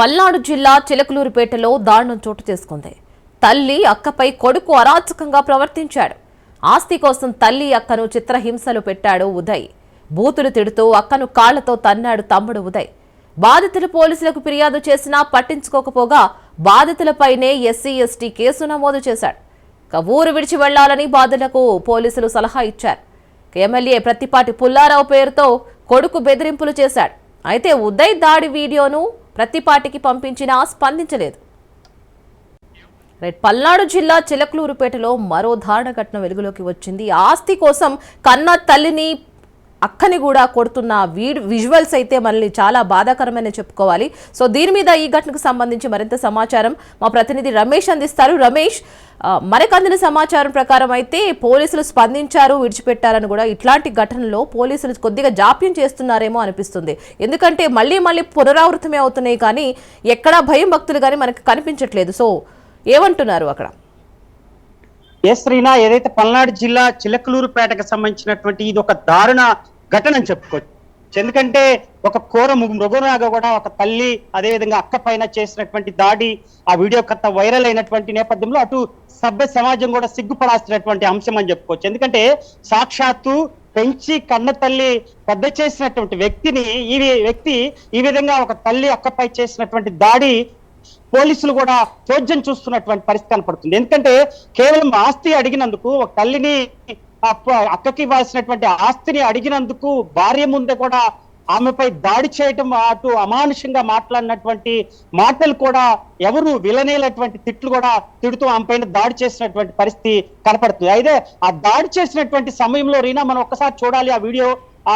పల్నాడు జిల్లా చిలకలూరుపేటలో దారుణం చోటు చేసుకుంది. తల్లి అక్కపై కొడుకు అరాచకంగా ప్రవర్తించాడు. ఆస్తి కోసం తల్లి అక్కను చిత్రహింసలు పెట్టాడు ఉదయ్. బూతులు తిడుతూ అక్కను కాళ్లతో తన్నాడు తమ్ముడు ఉదయ్. బాధితులు పోలీసులకు ఫిర్యాదు చేసినా పట్టించుకోకపోగా బాధితులపైనే ఎస్సీ ఎస్టీ కేసు నమోదు చేశాడు. ఊరు విడిచి వెళ్లాలని బాధితులకు పోలీసులు సలహా ఇచ్చారు. ఎమ్మెల్యే ప్రత్తిపాటి పుల్లారావు పేరుతో కొడుకు బెదిరింపులు చేశాడు. అయితే ఉదయ్ దాడి వీడియోను ప్రత్తిపాటికి పంపించినా స్పందించలేదు. పల్నాడు జిల్లా చిలకలూరుపేటలో మరో దారుణ ఘటన వెలుగులోకి వచ్చింది. ఆస్తి కోసం కన్న తల్లిని అక్కని కూడా కొడుతున్న విజువల్స్ అయితే మనల్ని చాలా బాధాకరమైన చెప్పుకోవాలి. సో దీని మీద ఈ ఘటనకు సంబంధించి మరింత సమాచారం మా ప్రతినిధి రమేష్ అందిస్తారు. రమేష్, మనకు అందిన సమాచారం ప్రకారం అయితే పోలీసులు స్పందించారు, విడిచిపెట్టారని కూడా. ఇట్లాంటి ఘటనలో పోలీసులు కొద్దిగా జాప్యం చేస్తున్నారేమో అనిపిస్తుంది. ఎందుకంటే మళ్ళీ పునరావృతమే అవుతున్నాయి, కానీ ఎక్కడా భయం భక్తులు కానీ మనకు కనిపించట్లేదు. సో ఏమంటున్నారు అక్కడ? ఎస్ రీనా, ఏదైతే పల్నాడు జిల్లా చిలకలూరుపేటకు సంబంధించినటువంటి ఇది ఒక దారుణ ఘటన అని చెప్పుకోవచ్చు. ఎందుకంటే ఒక కోర మృగరాగా కూడా ఒక తల్లి అదేవిధంగా అక్క పైన చేసినటువంటి దాడి, ఆ వీడియో కథ వైరల్ అయినటువంటి నేపథ్యంలో అటు సభ్య సమాజం కూడా సిగ్గుపడాల్సినటువంటి అంశం అని చెప్పుకోవచ్చు. ఎందుకంటే సాక్షాత్తు పెంచి కన్న తల్లి పెద్ద చేసినటువంటి వ్యక్తిని ఈ విధంగా ఒక తల్లి అక్కపై చేసినటువంటి దాడి పోలీసులు కూడా చోద్యం చూస్తున్నటువంటి పరిస్థితి కనపడుతుంది. ఎందుకంటే కేవలం ఆస్తి అడిగినందుకు, ఒక తల్లిని అక్కకి ఇవ్వాల్సినటువంటి ఆస్తిని అడిగినందుకు భార్య ముందే కూడా ఆమెపై దాడి చేయటం, అటు అమానుషంగా మాట్లాడినటువంటి మాటలు కూడా ఎవరు విలనేలటువంటి తిట్లు కూడా తిడుతూ ఆమె పైన దాడి చేసినటువంటి పరిస్థితి కనపడుతుంది. అయితే ఆ దాడి చేసినటువంటి సమయంలో రీనా మనం ఒక్కసారి చూడాలి ఆ వీడియో.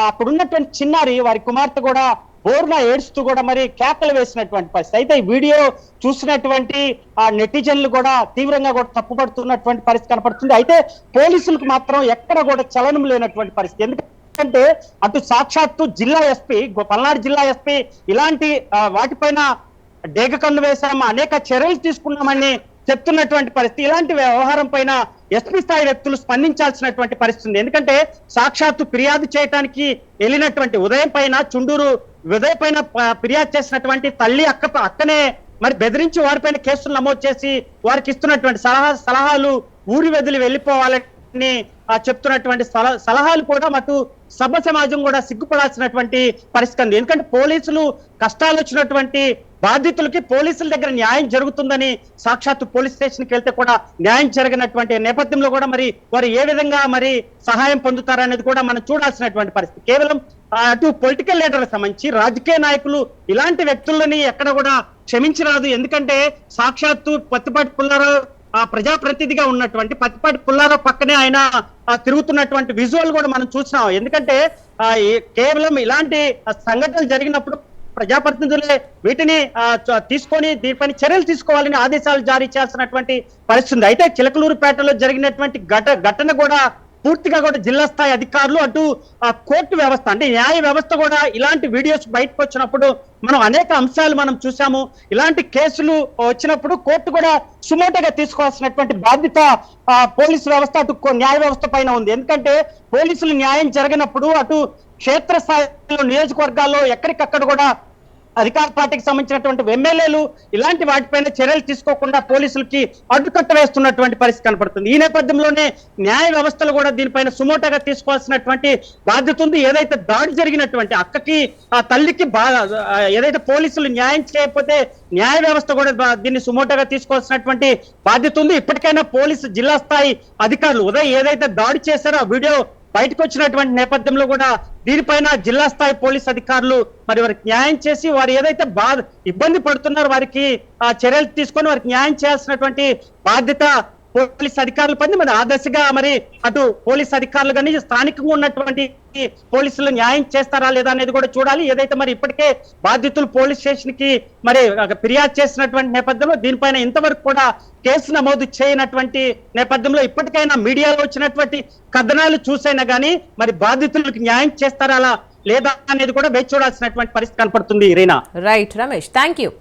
అక్కడ ఉన్నటువంటి చిన్నారి వారి కుమార్తె కూడా బోర్లా ఏడుస్తూ కూడా మరి కేకలు వేసినటువంటి పరిస్థితి. అయితే ఈ వీడియో చూసినటువంటి ఆ నెటిజన్లు కూడా తీవ్రంగా కూడా తప్పుపడుతున్నటువంటి పరిస్థితి కనపడుతుంది. అయితే పోలీసులకు మాత్రం ఎక్కడ కూడా చలనం లేనటువంటి పరిస్థితి. ఎందుకంటే అటు సాక్షాత్తు జిల్లా ఎస్పీ, పల్నాడు జిల్లా ఎస్పీ ఇలాంటి వాటిపైన డేగ కన్ను వేశాము, అనేక చర్యలు తీసుకున్నామని చెప్తున్నటువంటి పరిస్థితి. ఇలాంటి వ్యవహారం పైన ఎస్పీ స్థాయి వ్యక్తులు స్పందించాల్సినటువంటి పరిస్థితి. ఎందుకంటే సాక్షాత్తు ఫిర్యాదు చేయడానికి వెళ్ళినటువంటి ఉదయం పైన, చుండూరు ఉదయం పైన ఫిర్యాదు చేసినటువంటి తల్లి అక్కనే మరి బెదిరించి వారిపైన కేసులు నమోదు చేసి వారికి ఇస్తున్నటువంటి సలహాలు ఊరి వదిలి వెళ్ళిపోవాలని చెప్తున్నటువంటి సలహాలు కూడా మటు సభ్య సమాజం కూడా సిగ్గుపడాల్సినటువంటి పరిస్థితి. ఎందుకంటే పోలీసులు కష్టాలు వచ్చినటువంటి బాధితులకి పోలీసుల దగ్గర న్యాయం జరుగుతుందని సాక్షాత్తు పోలీస్ స్టేషన్కి వెళ్తే కూడా న్యాయం జరగనటువంటి నేపథ్యంలో కూడా మరి వారు ఏ విధంగా మరి సహాయం పొందుతారనేది కూడా మనం చూడాల్సినటువంటి పరిస్థితి. కేవలం అటు పొలిటికల్ లీడర్లకు సంబంధించి రాజకీయ నాయకులు ఇలాంటి వ్యక్తులని ఎక్కడ కూడా క్షమించరాదు. ఎందుకంటే సాక్షాత్తు ప్రత్తిపాటి పుల్లారావు ప్రజాప్రతినిధిగా ఉన్నటువంటి ప్రత్తిపాటి పుల్లారావు పక్కనే ఆయన తిరుగుతున్నటువంటి విజువల్ కూడా మనం చూసినాం. ఎందుకంటే కేవలం ఇలాంటి సంఘటనలు జరిగినప్పుడు ప్రజాప్రతినిధులే వీటిని తీసుకొని దీనిపైన చర్యలు తీసుకోవాలని ఆదేశాలు జారీ చేయాల్సినటువంటి పరిస్థితి. అయితే చిలకలూరుపేటలో జరిగినటువంటి ఘటన కూడా పూర్తిగా కూడా జిల్లా స్థాయి అధికారులు, అటు కోర్టు వ్యవస్థ అంటే న్యాయ వ్యవస్థ కూడా ఇలాంటి వీడియోస్ బయటకు వచ్చినప్పుడు మనం అనేక అంశాలు మనం చూసాము. ఇలాంటి కేసులు వచ్చినప్పుడు కోర్టు కూడా సుమోటోగా తీసుకోవాల్సినటువంటి బాధ్యత పోలీసు వ్యవస్థ, అటు న్యాయ వ్యవస్థ పైన ఉంది. ఎందుకంటే పోలీసులు న్యాయం జరగనప్పుడు అటు క్షేత్రస్థాయిలో నియోజకవర్గాల్లో ఎక్కడికక్కడ కూడా అధికార పార్టీకి సంబంధించినటువంటి ఎమ్మెల్యేలు ఇలాంటి వాటిపైన చర్యలు తీసుకోకుండా పోలీసులకి అడ్డుకట్ట వేస్తున్నటువంటి పరిస్థితి కనపడుతుంది. ఈ నేపథ్యంలోనే న్యాయ వ్యవస్థలు కూడా దీనిపైన సుమోటోగా తీసుకోవాల్సినటువంటి బాధ్యత ఉంది. ఏదైతే దాడి జరిగినటువంటి అక్కకి తల్లికి ఏదైతే పోలీసులు న్యాయం చేయకపోతే న్యాయ వ్యవస్థ కూడా దీన్ని సుమోటోగా తీసుకోవాల్సినటువంటి బాధ్యత ఉంది. ఇప్పటికైనా పోలీసు జిల్లా స్థాయి అధికారులు ఉదయం ఏదైతే దాడి చేశారో ఆ వీడియో బయటకు వచ్చినటువంటి నేపథ్యంలో కూడా దీనిపైన జిల్లా స్థాయి పోలీస్ అధికారులు మరి వారికి న్యాయం చేసి వారు ఏదైతే ఇబ్బంది పడుతున్నారో వారికి చర్యలు తీసుకొని వారికి న్యాయం చేయాల్సినటువంటి బాధ్యత పోలీస్ అధికారుల పని. మరి ఆ దశగా మరి అటు పోలీస్ అధికారులు కానీ స్థానికంగా ఉన్నటువంటి పోలీసులు న్యాయం చేస్తారా లేదా అనేది కూడా చూడాలి. ఏదైతే మరి ఇప్పటికే బాధితులు పోలీస్ స్టేషన్ కి మరి ఫిర్యాదు చేసినటువంటి నేపథ్యంలో దీనిపైన ఇంతవరకు కూడా కేసు నమోదు చేయనటువంటి నేపథ్యంలో ఇప్పటికైనా మీడియాలో వచ్చినటువంటి కథనాలు చూసైనా కానీ మరి బాధితులకు న్యాయం చేస్తారా లేదా అనేది కూడా వేచి చూడాల్సినటువంటి పరిస్థితి కనపడుతుంది. Reena. Right Ramesh, thank you.